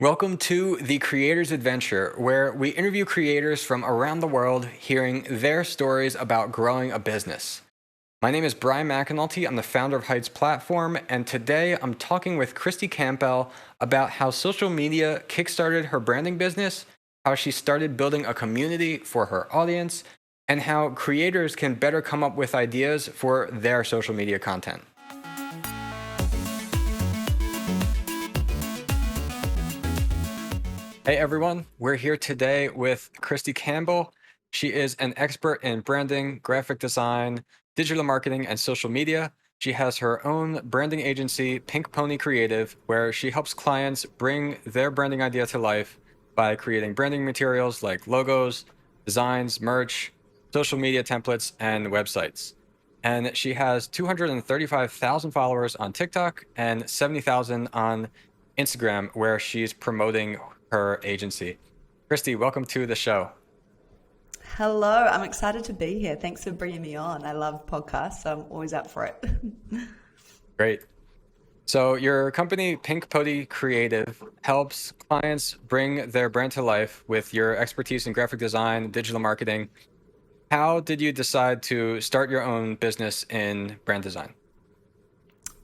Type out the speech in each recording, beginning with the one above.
Welcome to The Creator's Adventure, where we interview creators from around the world, hearing their stories about growing a business. My name is Brian McAnulty. I'm the founder of Heights Platform, and today I'm talking with Kristy Campbell about how social media kickstarted her branding business, how she started building a community for her audience, and how creators can better come up with ideas for their social media content. Hey everyone, we're here today with Kristy Campbell. She is an expert in branding, graphic design, digital marketing, and social media. She has her own branding agency, Pink Pony Creative, where she helps clients bring their branding idea to life by creating branding materials like logos, designs, merch, social media templates, and websites. And she has 235,000 followers on TikTok and 70,000 on Instagram, where she's promoting her agency. Kristy, welcome to the show. Hello, I'm excited to be here. Thanks for bringing me on. I love podcasts, so I'm always up for it. Great. So your company, Pink Pony Creative, helps clients bring their brand to life with your expertise in graphic design, digital marketing. How did you decide to start your own business in brand design?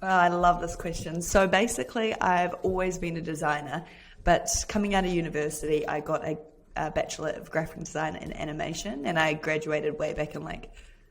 Oh, I love this question. So basically, I've always been a designer, but coming out of university, I got a Bachelor of Graphic Design and Animation, and I graduated way back in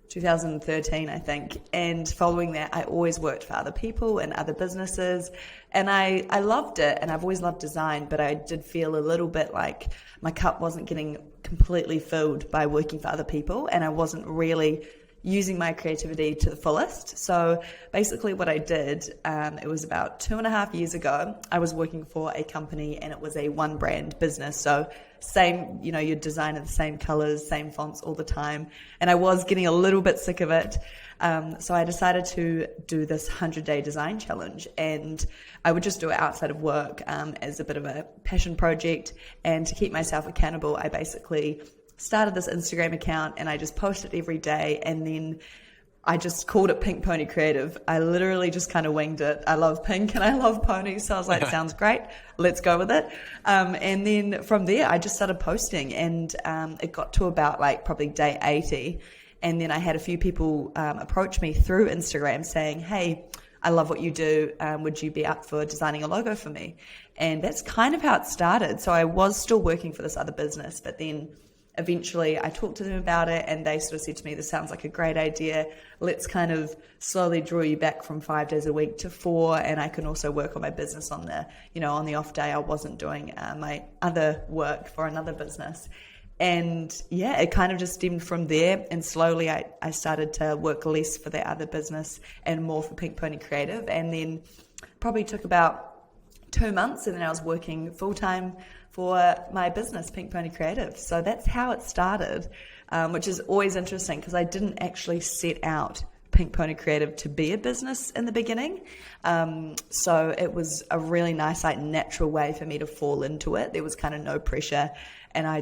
2013, I think. And following that, I always worked for other people and other businesses, and I loved it, and I've always loved design, but I did feel a little bit like my cup wasn't getting completely filled by working for other people, and I wasn't really using my creativity to the fullest. So basically what I did, it was about 2.5 years ago, I was working for a company and it was a one brand business. So same, you design in the same colors, same fonts all the time. And I was getting a little bit sick of it. So I decided to do this 100-day design challenge, and I would just do it outside of work as a bit of a passion project. And to keep myself accountable, I basically started this Instagram account and I just posted every day, and then I just called it Pink Pony Creative. I literally just kind of winged it. I love pink and I love ponies, so I was like, sounds great, let's go with it. And then from there I just started posting, and it got to about probably day 80, and then I had a few people approach me through Instagram saying, hey, I love what you do, would you be up for designing a logo for me? And that's kind of how it started. So I was still working for this other business, but then eventually I talked to them about it, and they sort of said to me, this sounds like a great idea. Let's kind of slowly draw you back from 5 days a week to 4. And I can also work on my business on the off day I wasn't doing my other work for another business. And yeah, it kind of just stemmed from there. And slowly I started to work less for the other business and more for Pink Pony Creative. And then probably took about 2 months, and then I was working full time for my business, Pink Pony Creative. So that's how it started, which is always interesting because I didn't actually set out Pink Pony Creative to be a business in the beginning. So it was a really nice, natural way for me to fall into it. There was kind of no pressure, and I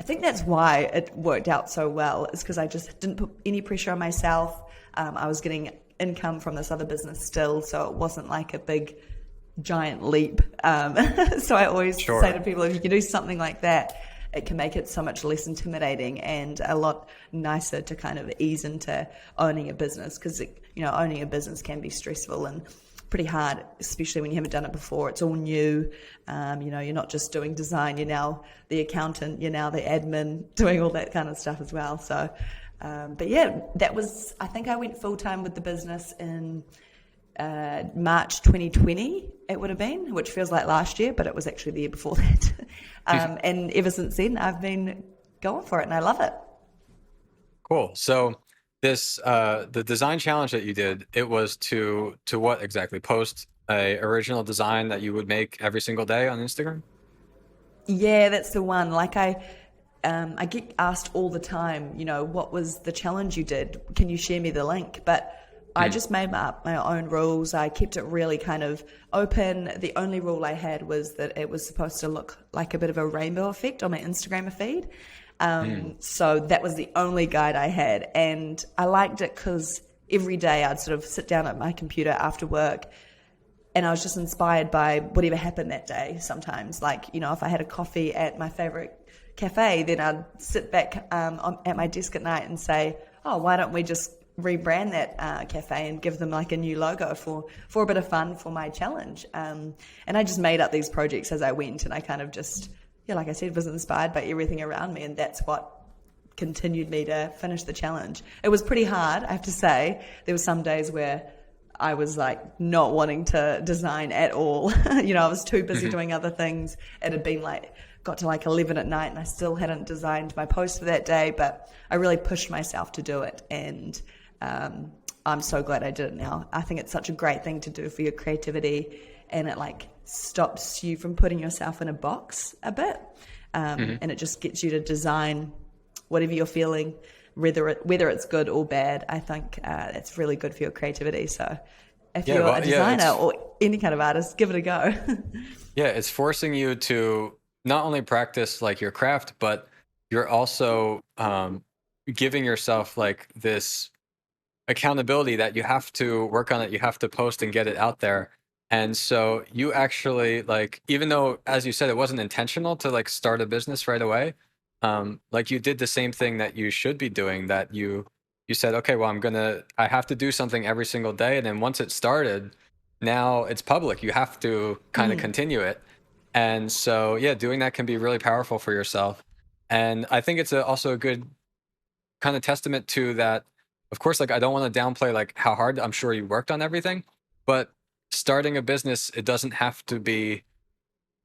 think that's why it worked out so well, is because I just didn't put any pressure on myself. I was getting income from this other business still, so it wasn't like a big giant leap. So I always say to people, if you can do something like that, it can make it so much less intimidating and a lot nicer to kind of ease into owning a business, because owning a business can be stressful and pretty hard, especially when you haven't done it before. It's all new. You're not just doing design, you're now the accountant, you're now the admin, doing all that kind of stuff as well. So but yeah, I think I went full time with the business in March 2020 it would have been, which feels like last year, but it was actually the year before that. And ever since then I've been going for it, and I love it. Cool. So this the design challenge that you did, it was to what exactly? Post a original design that you would make every single day on Instagram? Yeah, that's the one. I get asked all the time, what was the challenge you did? Can you share me the link? But I just made up my own rules. I kept it really kind of open. The only rule I had was that it was supposed to look like a bit of a rainbow effect on my Instagram feed. So that was the only guide I had. And I liked it because every day I'd sort of sit down at my computer after work, And I was just inspired by whatever happened that day sometimes. Like, you know, if I had a coffee at my favorite cafe, then I'd sit back at my desk at night and say, oh, why don't we just rebrand that cafe and give them like a new logo for a bit of fun for my challenge. And I just made up these projects as I went, and I kind of just, yeah, like I said, was inspired by everything around me, and that's what continued me to finish the challenge. It was pretty hard, I have to say. There were some days where I was like not wanting to design at all. You know, I was too busy doing other things. It had been like, got to like 11 at night and I still hadn't designed my post for that day, but I really pushed myself to do it. And I'm so glad I did it now. I think it's such a great thing to do for your creativity, and it like stops you from putting yourself in a box a bit. And it just gets you to design whatever you're feeling, whether it's good or bad. I think it's really good for your creativity. So if you're a designer or any kind of artist, give it a go. Yeah, it's forcing you to not only practice like your craft, but you're also giving yourself like this accountability that you have to work on it, you have to post and get it out there. And so you actually like, even though, as you said, it wasn't intentional to like start a business right away, like you did the same thing that you should be doing, that you said, okay, well, I have to do something every single day. And then once it started, now it's public. You have to kind of continue it. And so, yeah, doing that can be really powerful for yourself. And I think it's also a good kind of testament to that. Of course, like I don't want to downplay like how hard I'm sure you worked on everything, but starting a business, it doesn't have to be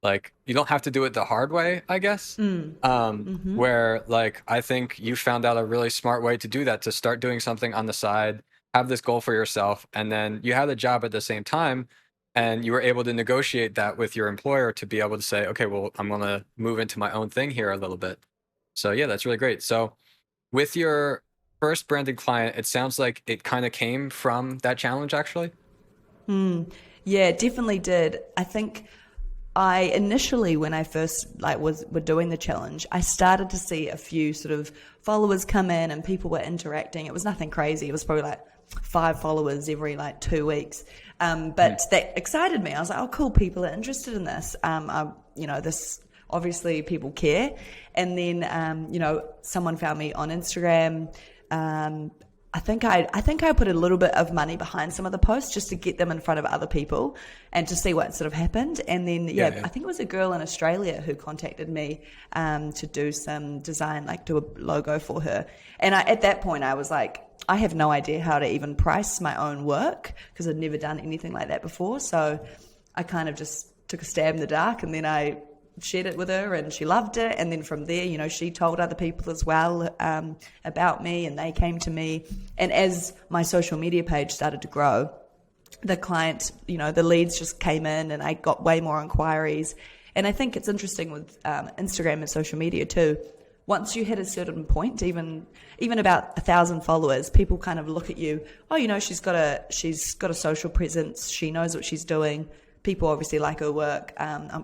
like, you don't have to do it the hard way, I guess. Where like, I think you found out a really smart way to do that, to start doing something on the side, have this goal for yourself, and then you had a job at the same time, and you were able to negotiate that with your employer to be able to say, okay, well, I'm going to move into my own thing here a little bit. So yeah, that's really great. So with your first branded client, it sounds like it kind of came from that challenge, actually. Yeah, it definitely did. I think I initially, when I first were doing the challenge, I started to see a few sort of followers come in and people were interacting. It was nothing crazy. It was probably like 5 followers every like 2 weeks. But that excited me. I was like, oh, cool, people are interested in this. This obviously people care. And then, someone found me on Instagram. I think I put a little bit of money behind some of the posts just to get them in front of other people and to see what sort of happened. And then, I think it was a girl in Australia who contacted me to do some design, like do a logo for her. And at that point I was like, I have no idea how to even price my own work because I'd never done anything like that before. So I kind of just took a stab in the dark, and then I shared it with her and she loved it. And then from there, she told other people as well about me, and they came to me. And as my social media page started to grow, the client, the leads just came in, and I got way more inquiries. And I think it's interesting with Instagram and social media too. Once you hit a certain point, even about 1,000 followers, people kind of look at you, oh, she's got a social presence, she knows what she's doing. People obviously like her work.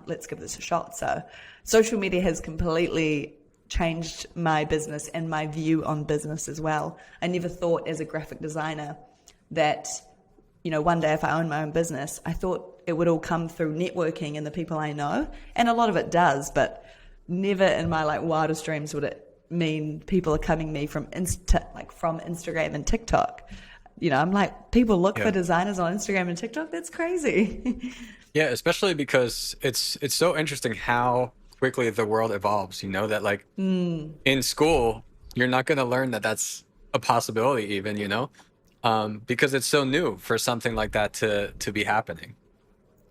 Let's give this a shot. So social media has completely changed my business and my view on business as well. I never thought as a graphic designer that, one day if I own my own business, I thought it would all come through networking and the people I know. And a lot of it does, but never in my like wildest dreams would it mean people are coming me from from Instagram and TikTok. I'm like, people look for designers on Instagram and TikTok. That's crazy. Yeah, especially because it's so interesting how quickly the world evolves. That like in school, you're not going to learn that that's a possibility even, because it's so new for something like that to be happening.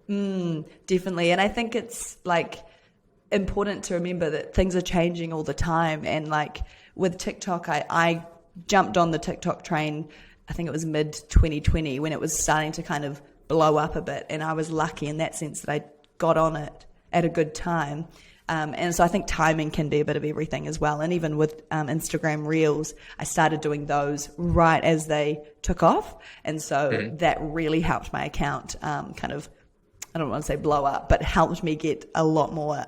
Definitely. And I think it's like important to remember that things are changing all the time. And like with TikTok, I jumped on the TikTok train, I think it was mid 2020 when it was starting to kind of blow up a bit. And I was lucky in that sense that I got on it at a good time. And so I think timing can be a bit of everything as well. And even with Instagram Reels, I started doing those right as they took off. And so that really helped my account I don't want to say blow up, but helped me get a lot more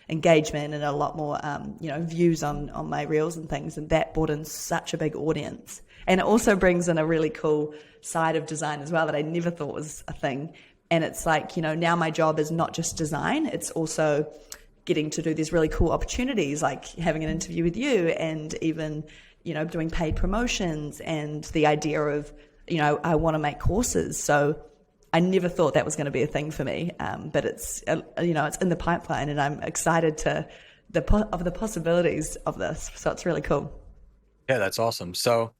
engagement and a lot more, views on my reels and things. And that brought in such a big audience. And it also brings in a really cool side of design as well that I never thought was a thing. And it's like, now my job is not just design, it's also getting to do these really cool opportunities, like having an interview with you, and even, doing paid promotions, and the idea of, I want to make courses. So I never thought that was going to be a thing for me. But it's, it's in the pipeline, and I'm excited of the possibilities of this. So it's really cool. Yeah, that's awesome. So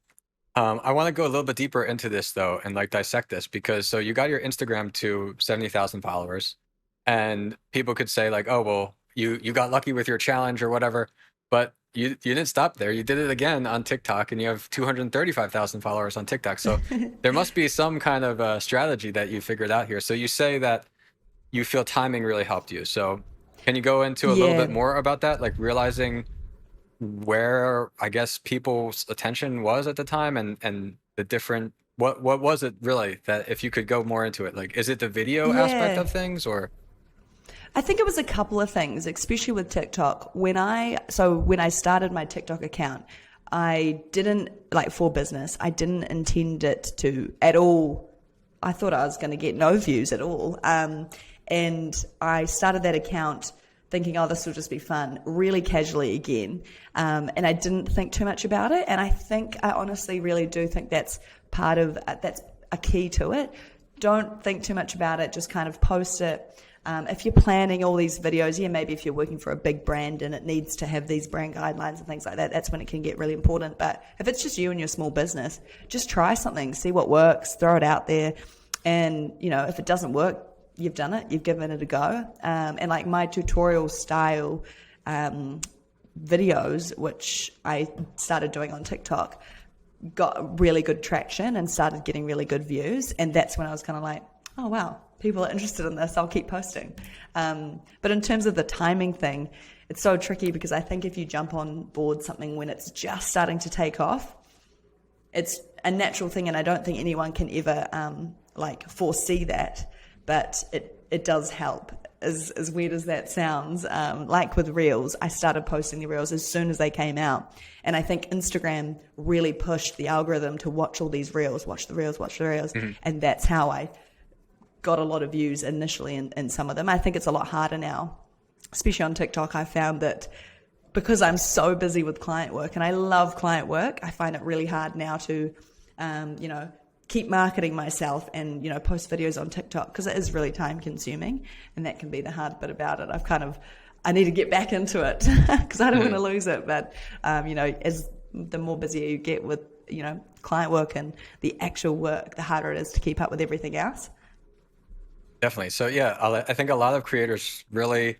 I want to go a little bit deeper into this though, and like dissect this, because so you got your Instagram to 70,000 followers, and people could say like, oh, well, you got lucky with your challenge or whatever, but you didn't stop there. You did it again on TikTok, and you have 235,000 followers on TikTok. So there must be some kind of strategy that you figured out here. So you say that you feel timing really helped you. So can you go into a little Yeah. bit more about that, like realizing where I guess people's attention was at the time, and the different what was it really, that if you could go more into it, like is it the video aspect Yeah. of things or I think it was a couple of things, especially with TikTok. When I started my TikTok account, I didn't, like, for business, I didn't intend it to at all. I thought I was going to get no views at all. And I started that account thinking, oh, this will just be fun, really casually again. And I didn't think too much about it. And I honestly really do think that's that's a key to it. Don't think too much about it, just kind of post it. If you're planning all these videos, yeah, maybe if you're working for a big brand and it needs to have these brand guidelines and things like that, that's when it can get really important. But if it's just you and your small business, just try something, see what works, throw it out there. And, if it doesn't work, you've done it, you've given it a go. And like my tutorial style videos, which I started doing on TikTok, got really good traction and started getting really good views. And that's when I was kind of like, oh, wow, people are interested in this, I'll keep posting. But in terms of the timing thing, it's so tricky, because I think if you jump on board something when it's just starting to take off, it's a natural thing, and I don't think anyone can ever foresee that, but it does help. As weird as that sounds, like with Reels, I started posting the Reels as soon as they came out, and I think Instagram really pushed the algorithm to watch all these Reels, watch the Reels, and that's how I got a lot of views initially in some of them. I think it's a lot harder now, especially on TikTok. I found that because I'm so busy with client work, and I love client work, I find it really hard now to, keep marketing myself and, post videos on TikTok, because it is really time consuming, and that can be the hard bit about it. I need to get back into it because I don't want to lose it. But, as the more busier you get with, client work and the actual work, the harder it is to keep up with everything else. definitely. So yeah, I think a lot of creators really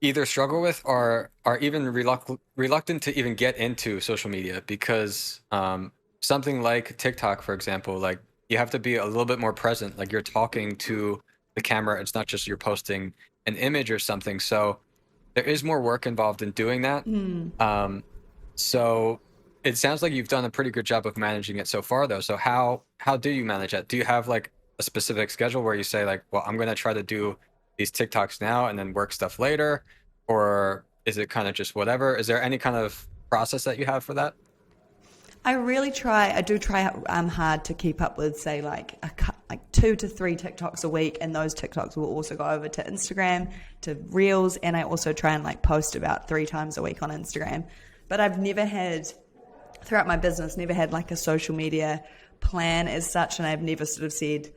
either struggle with or are even reluctant to even get into social media, because something like TikTok, for example, like you have to be a little bit more present, like you're talking to the camera. It's not just you're posting an image or something. So there is more work involved in doing that. So it sounds like you've done a pretty good job of managing it so far, though. So how do you manage that? Do you have like a specific schedule where you say like, well, I'm going to try to do these TikToks now and then work stuff later? Or is it kind of just whatever? Is there any kind of process that you have for that? I do try hard to keep up with, say, like 2 to 3 TikToks a week, and those TikToks will also go over to Instagram, to Reels, and I also try and like post about 3 times a week on Instagram. But I've never had, throughout my business, never had like a social media plan as such, and I've never sort of said,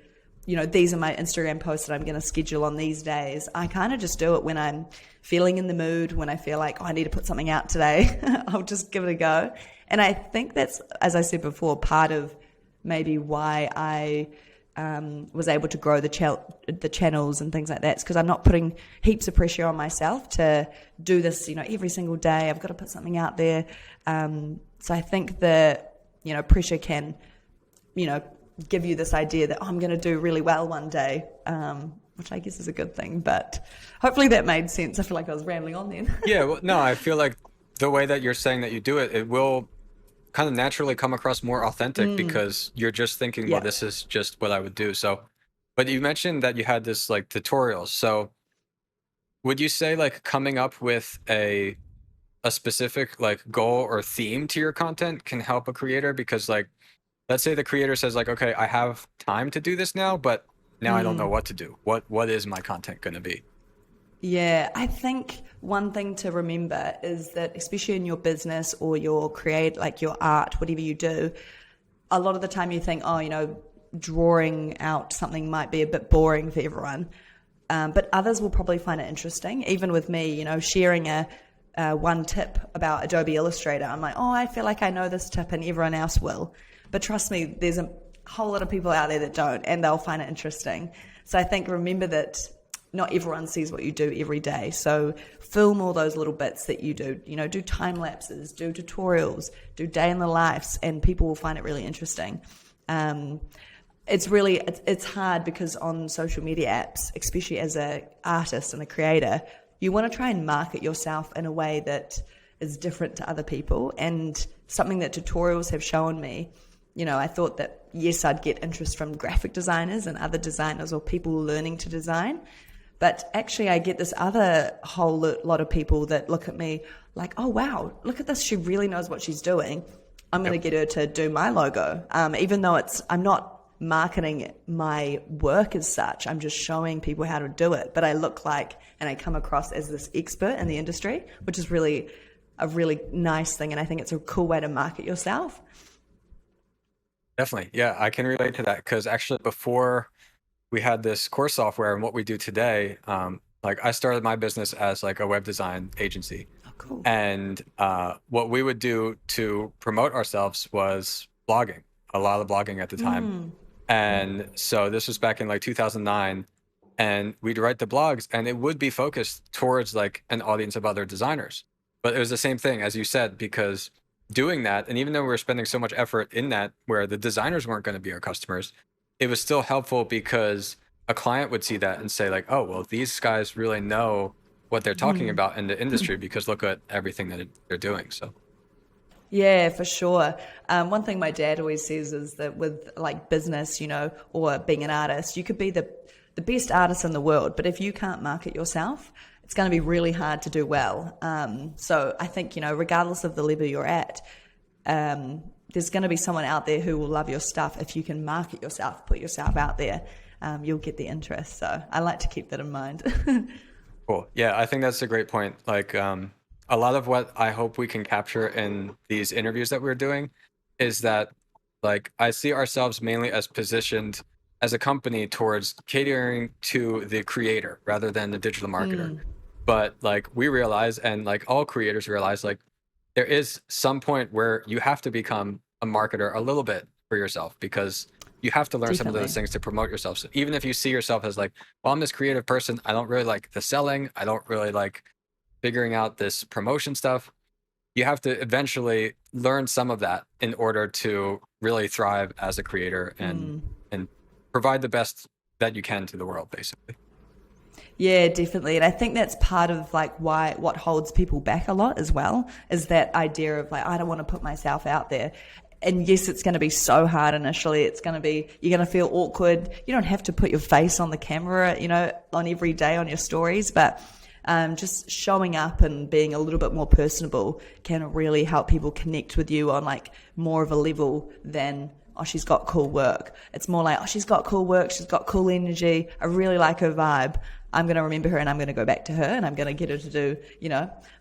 these are my Instagram posts that I'm going to schedule on these days. I kind of just do it when I'm feeling in the mood, when I feel like, oh, I need to put something out today. I'll just give it a go. And I think that's, as I said before, part of maybe why I was able to grow the channels and things like that. It's because I'm not putting heaps of pressure on myself to do this, every single day. I've got to put something out there. So I think that, pressure can, give you this idea that, oh, I'm going to do really well one day, which I guess is a good thing. But hopefully that made sense. I feel like I was rambling on then. Yeah, well, no, I feel like the way that you're saying that you do it, it will kind of naturally come across more authentic, because you're just thinking, well, Yeah. this is just what I would do. So, but you mentioned that you had this like tutorials. So would you say like coming up with a specific like goal or theme to your content can help a creator? Because like, let's say the creator says like, okay, I have time to do this now, but now I don't know what to do. What is my content going to be? Yeah, I think one thing to remember is that, especially in your business or your like your art, whatever you do, a lot of the time you think, oh, drawing out something might be a bit boring for everyone. But others will probably find it interesting. Even with me, sharing a one tip about Adobe Illustrator, I'm like, oh, I feel like I know this tip and everyone else will. But trust me, there's a whole lot of people out there that don't, and they'll find it interesting. So I think remember that not everyone sees what you do every day. So film all those little bits that you do, do time lapses, do tutorials, do day in the lives, and people will find it really interesting. It's hard because on social media apps, especially as an artist and a creator, you want to try and market yourself in a way that is different to other people. And something that tutorials have shown me, I thought that, yes, I'd get interest from graphic designers and other designers or people learning to design. But actually, I get this other whole lot of people that look at me like, oh, wow, look at this. She really knows what she's doing. I'm going to get her to do my logo. Even though I'm not marketing my work as such. I'm just showing people how to do it. But I look like, and I come across as this expert in the industry, which is really a really nice thing. And I think it's a cool way to market yourself. Definitely. Yeah, I can relate to that because actually before we had this course software and what we do today, like I started my business as like a web design agency. Oh, cool. And what we would do to promote ourselves was blogging, a lot of blogging at the time. And so this was back in like 2009, and we'd write the blogs and it would be focused towards like an audience of other designers. But it was the same thing, as you said, because doing that, and even though we were spending so much effort in that where the designers weren't going to be our customers, it was still helpful because a client would see that and say like, oh, well, these guys really know what they're talking about in the industry because look at everything that they're doing. So. Yeah, for sure. One thing my dad always says is that with like business, or being an artist, you could be the best artist in the world, but if you can't market yourself, it's going to be really hard to do well. So I think, regardless of the level you're at, there's going to be someone out there who will love your stuff. If you can market yourself, put yourself out there, you'll get the interest. So I like to keep that in mind. Cool. Yeah, I think that's a great point. Like, a lot of what I hope we can capture in these interviews that we're doing is that, like, I see ourselves mainly as positioned as a company towards catering to the creator rather than the digital marketer. But like we realize, and like all creators realize, like there is some point where you have to become a marketer a little bit for yourself because you have to learn some of those things to promote yourself. So even if you see yourself as like, well, I'm this creative person, I don't really like the selling, I don't really like figuring out this promotion stuff, you have to eventually learn some of that in order to really thrive as a creator and provide the best that you can to the world, basically. Yeah, definitely. And I think that's part of like what holds people back a lot as well, is that idea of like, I don't want to put myself out there. And yes, it's going to be so hard initially. You're going to feel awkward. You don't have to put your face on the camera, on every day on your stories, but just showing up and being a little bit more personable can really help people connect with you on like more of a level than, oh, she's got cool work. It's more like, oh, she's got cool work. She's got cool energy. I really like her vibe. I'm going to remember her and I'm going to go back to her and I'm going to get her to do,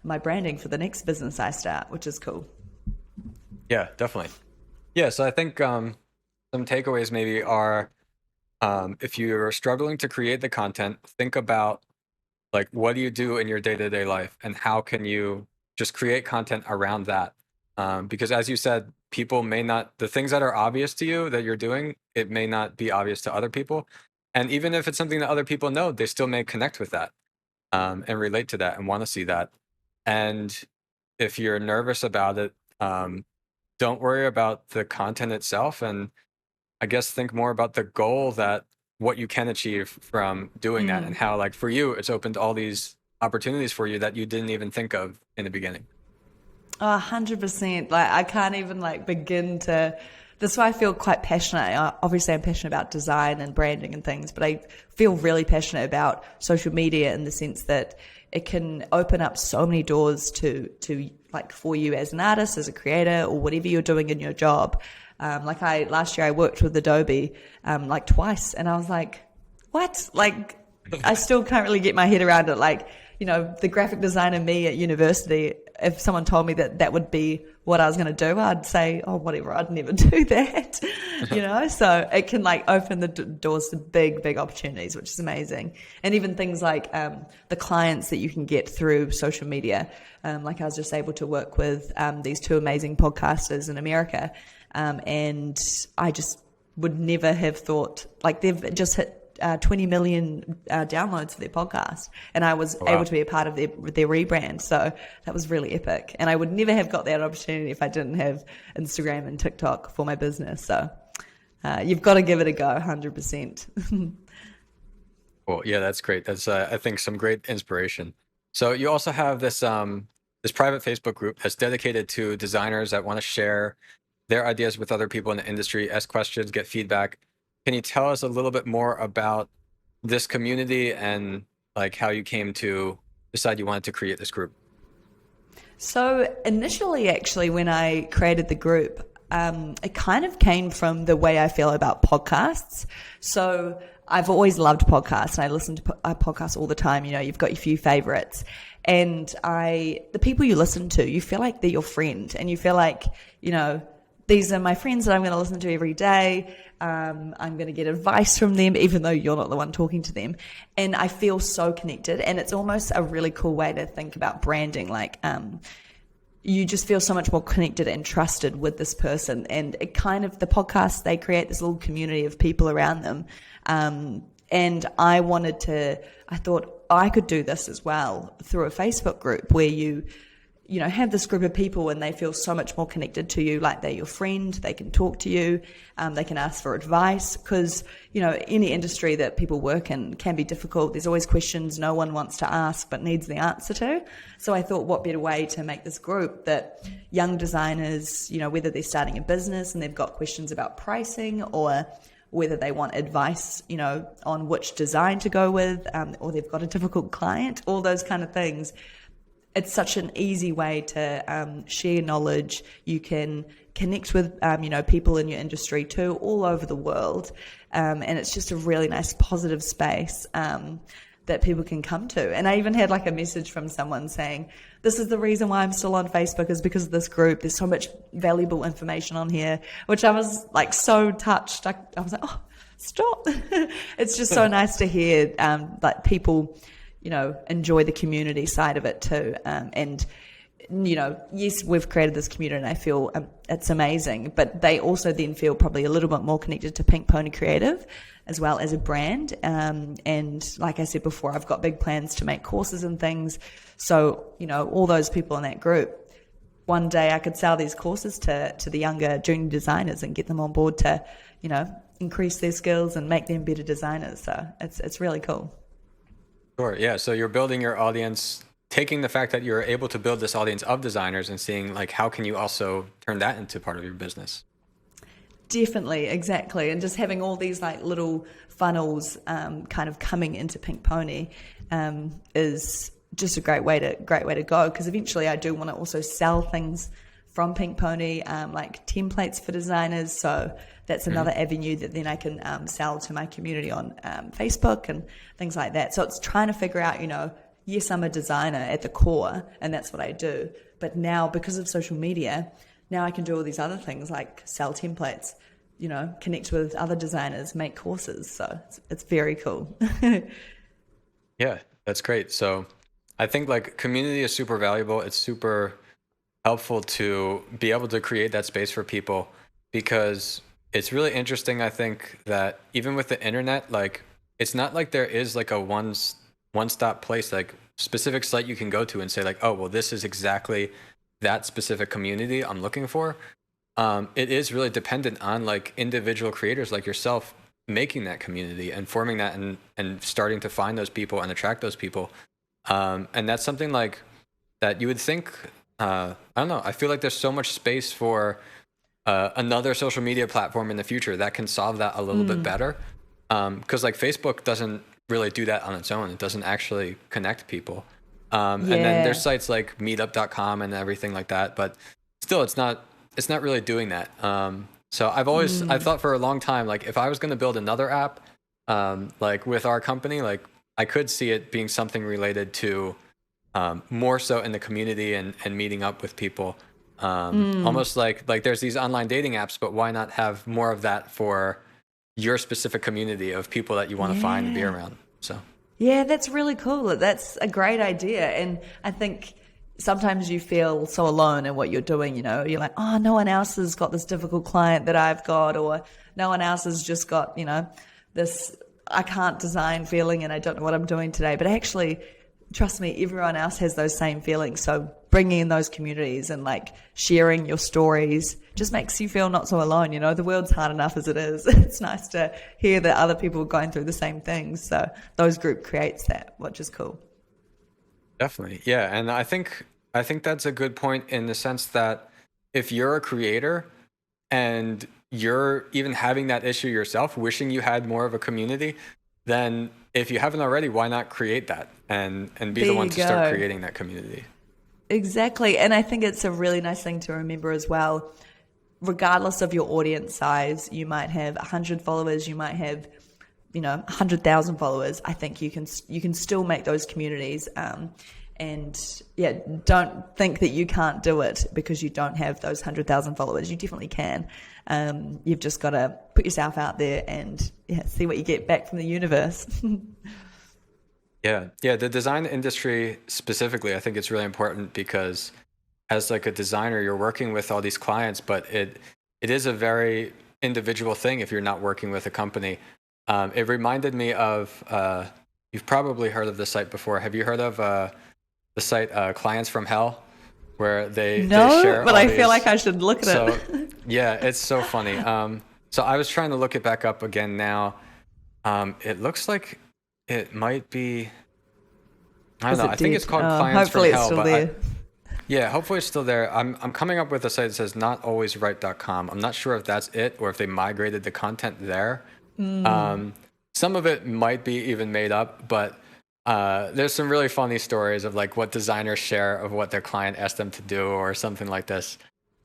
my branding for the next business I start, which is cool. Yeah, definitely. Yeah. So I think, some takeaways maybe are, if you're struggling to create the content, think about like, what do you do in your day-to-day life and how can you just create content around that? Because as you said, people may not, the things that are obvious to you that you're doing, it may not be obvious to other people. And even if it's something that other people know, they still may connect with that and relate to that and want to see that. And if you're nervous about it, don't worry about the content itself. And I guess think more about the goal, that what you can achieve from doing that and how, like, for you, it's opened all these opportunities for you that you didn't even think of in the beginning. 100%. Like, I can't even like begin to, that's why I feel quite passionate. Obviously I'm passionate about design and branding and things, but I feel really passionate about social media in the sense that it can open up so many doors to like for you as an artist, as a creator, or whatever you're doing in your job. Last year I worked with Adobe like twice, and I was like, what? Like, I still can't really get my head around it. Like, you know, the graphic designer me at university, if someone told me that that would be what I was going to do, I'd say, oh, whatever, I'd never do that, you know? So it can like open the doors to big, big opportunities, which is amazing. And even things like the clients that you can get through social media. Like I was just able to work with these two amazing podcasters in America. And I just would never have thought, like they've just hit 20 million downloads for their podcast, and I was able to be a part of their rebrand. So that was really epic, and I would never have got that opportunity if I didn't have Instagram and TikTok for my business. So you've got to give it a go, 100%. Well, yeah, that's great. That's I think some great inspiration. So you also have this this private Facebook group that's dedicated to designers that want to share their ideas with other people in the industry, ask questions, get feedback. Can you tell us a little bit more about this community and like how you came to decide you wanted to create this group? So initially, actually, when I created the group, it kind of came from the way I feel about podcasts. So I've always loved podcasts, and I listen to podcasts all the time. You know, you've got your few favorites, and the people you listen to, you feel like they're your friend, and you feel like, you know, these are my friends that I'm going to listen to every day. I'm going to get advice from them, even though you're not the one talking to them. And I feel so connected. And it's almost a really cool way to think about branding. Like, you just feel so much more connected and trusted with this person. And it kind of, the podcast, they create this little community of people around them. And I thought I could do this as well through a Facebook group where you know, have this group of people and they feel so much more connected to you, like they're your friend, they can talk to you, they can ask for advice, because, you know, any industry that people work in can be difficult. There's always questions no one wants to ask but needs the answer to. So I thought, what better way to make this group that young designers, you know, whether they're starting a business and they've got questions about pricing, or whether they want advice, you know, on which design to go with, or they've got a difficult client, all those kind of things. It's such an easy way to share knowledge. You can connect with, you know, people in your industry too, all over the world. And it's just a really nice, positive space that people can come to. And I even had like a message from someone saying, this is the reason why I'm still on Facebook, is because of this group. There's so much valuable information on here, which I was like so touched. I was like, oh, stop. It's just so nice to hear like people, you know, enjoy the community side of it too. And, you know, yes, we've created this community and I feel it's amazing, but they also then feel probably a little bit more connected to Pink Pony Creative as well as a brand. And like I said before, I've got big plans to make courses and things. So, you know, all those people in that group, one day I could sell these courses to the younger junior designers and get them on board to, you know, increase their skills and make them better designers. So it's really cool. Sure. Yeah. So you're building your audience, taking the fact that you're able to build this audience of designers and seeing like, how can you also turn that into part of your business? Definitely. Exactly. And just having all these like little funnels kind of coming into Pink Pony is just a great way to go. Because eventually I do want to also sell things from Pink Pony, like templates for designers. So that's another avenue that then I can sell to my community on Facebook and things like that. So it's trying to figure out, you know, yes, I'm a designer at the core and that's what I do. But now because of social media, now I can do all these other things like sell templates, you know, connect with other designers, make courses. So it's very cool. Yeah, that's great. So I think like community is super valuable. It's super helpful to be able to create that space for people, because it's really interesting. I think that even with the internet, like it's not like there is like a one-stop place, like specific site you can go to and say like, oh, well, this is exactly that specific community I'm looking for. It is really dependent on like individual creators like yourself making that community and forming that and starting to find those people and attract those people. And that's something like that you would think, I don't know, I feel like there's so much space for another social media platform in the future that can solve that a little bit better. Because like Facebook doesn't really do that on its own. It doesn't actually connect people. And then there's sites like meetup.com and everything like that, but still it's not really doing that. So I've thought for a long time, like if I was going to build another app, Like with our company, like I could see it being something related to more so in the community and meeting up with people. Almost like there's these online dating apps, but why not have more of that for your specific community of people that you want to find and be Yeah. around? So Yeah, that's really cool. That's a great idea. And I think sometimes you feel so alone in what you're doing, you know, you're like, oh, no one else has got this difficult client that I've got, or no one else has just got, you know, this I can't design feeling and I don't know what I'm doing today. But actually, trust me, everyone else has those same feelings. So bringing in those communities and like sharing your stories just makes you feel not so alone. You know, the world's hard enough as it is. It's nice to hear that other people are going through the same things. So those group creates that, which is cool. definitely, yeah. And I think that's a good point in the sense that if you're a creator and you're even having that issue yourself, wishing you had more of a community, then if you haven't already, why not create that and be There the you one to start go. creating that community? Exactly. And I think it's a really nice thing to remember as well. Regardless of your audience size, you might have 100 followers, you might have, you know, 100,000 followers. I think you can still make those communities. And yeah, don't think that you can't do it because you don't have those 100,000 followers. You definitely can. You've just got to put yourself out there and yeah, see what you get back from the universe. Yeah, yeah. The design industry specifically, I think it's really important because as like a designer, you're working with all these clients, but it is a very individual thing if you're not working with a company. It reminded me of you've probably heard of this site before. Have you heard of the site Clients from Hell, where they No, share but all I feel these? like I should look at So it. yeah, it's so funny. So I was trying to look it back up again now. It looks like it might be. I don't Is know. it I think dead? it's called Clients from Hopefully it's Hell, still but there. yeah, hopefully it's still there. I'm coming up with a site that says notalwaysright.com. I'm not sure if that's it or if they migrated the content there. Some of it might be even made up, but there's some really funny stories of like what designers share of what their client asked them to do or something like this.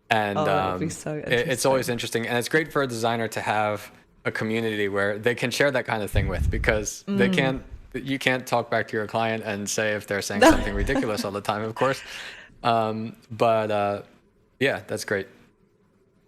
And Oh, that would be so it's always interesting. interesting. And it's great for a designer to have a community where they can share that kind of thing with because you can't talk back to your client and say if they're saying something ridiculous all the time, of course. But yeah, that's great.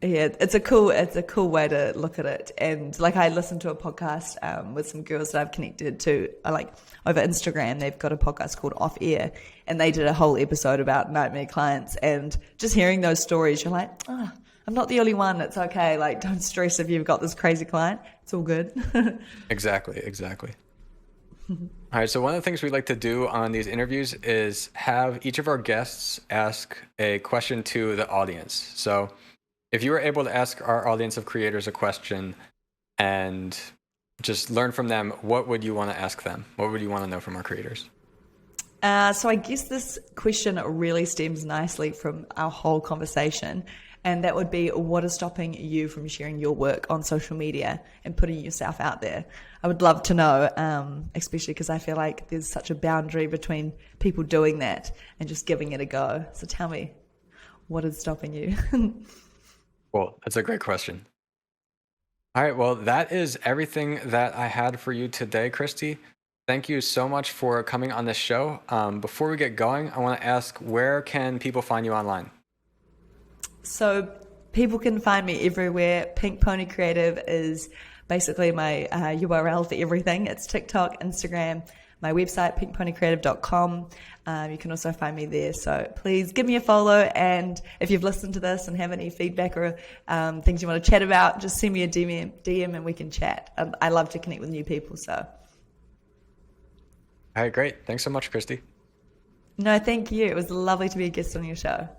Yeah, it's a cool way to look at it. And like I listened to a podcast with some girls that I've connected to, like over Instagram. They've got a podcast called Off Air, and they did a whole episode about nightmare clients. And just hearing those stories, you're like, oh, I'm not the only one. It's okay. Like, don't stress if you've got this crazy client. It's all good. Exactly, exactly. All right, so one of the things we like to do on these interviews is have each of our guests ask a question to the audience. So if you were able to ask our audience of creators a question and just learn from them, what would you want to ask them? What would you want to know from our creators? So I guess this question really stems nicely from our whole conversation, and that would be, what is stopping you from sharing your work on social media and putting yourself out there? I would love to know, especially because I feel like there's such a boundary between people doing that and just giving it a go. So tell me, what is stopping you? Well, that's a great question. All right, well, that is everything that I had for you today, Christy. Thank you so much for coming on this show. Before we get going, I want to ask, where can people find you online? So people can find me everywhere. Pink Pony Creative is basically my URL for everything. It's TikTok, Instagram, my website, pinkponycreative.com. You can also find me there. So please give me a follow. And if you've listened to this and have any feedback or things you want to chat about, just send me a DM and we can chat. I love to connect with new people. So All right, great. Thanks so much, Christy. no, thank you. It was lovely to be a guest on your show.